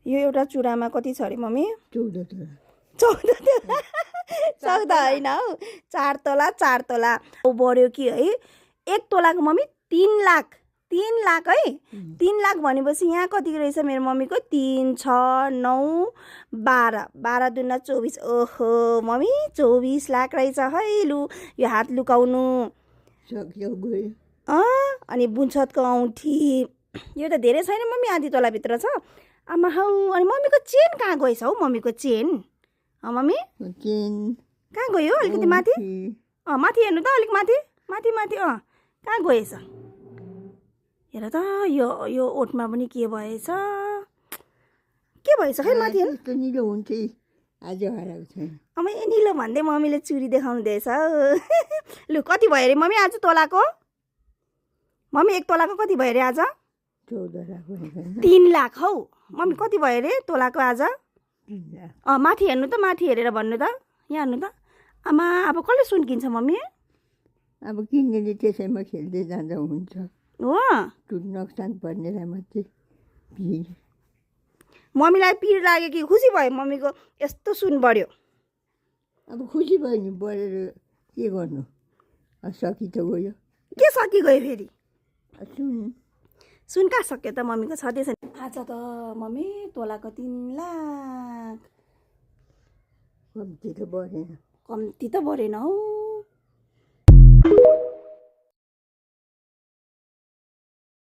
यो एउटा चुडामा कति छ अरे मम्मी? 14 तोला। 14 होइन हौ, 4 तोला 4 तोला बढ्यो कि है। 1 तोलाको मम्मी 3 लाख 3 लाख है। 3 लाख भनेपछि यहाँ कति रहेछ मेरो मम्मीको? 3 6 9 12 12 दुना 24। ओहो मम्मी 24 लाख रहेछ है। लु यो हात लुकाउनु सक्यो गयो। अनि बुन्छतको औँठी यो त धेरै छैन मम्मी, आधी तोलाभित्र छ। आमा हौ, अनि मम्मीको चेन कहाँ गएछ हौ? मम्मीको चेन मम्मी चेन कहाँ गयो? अलिकति माथि माथि हेर्नु त, अलिक माथि माथि माथि कहाँ गएछ? हेर त यो ओठमा पनि के भएछ? के भएछ खै माथि हेर्नु? यस्तो निलो हुन्छ आज हराएको छैन। अमा ए निलो भन्दै मम्मीले चुरी देखाउनु दिएछ। लु कति भयो अरे मम्मी आज तोलाको? मम्मी 1 तोलाको कति भयो अरे आज? 14 लाख भनेको 3 लाख हौ मम्मी। कति भयो अरे तोलाको आज? 3 लाख। माथि हेर्नु त, माथि हेरेर भन्नु त। यहाँ हेर्नु त। आमा अब कसले सुन किन्छ मम्मी? अब किन्नेले त्यसैमा खेल्दै जाँदा हुन्छ। हो नोक्सान पर्नेलाई मात्रै पिर। मम्मीलाई पिर लाग्यो कि खुसी भयो मम्मीको यस्तो सुन बढ्यो? अब खुसी भयो नि, बढेर के गर्नु, सकि त गयो। के सकि गयो फेरि? सुन कहाँ सक्यो त मम्मीको? छँदैछ नि आज त मम्मी तोलाको 3 लाख। कम्ती त बढेन। कम्ती त बढेन हौ।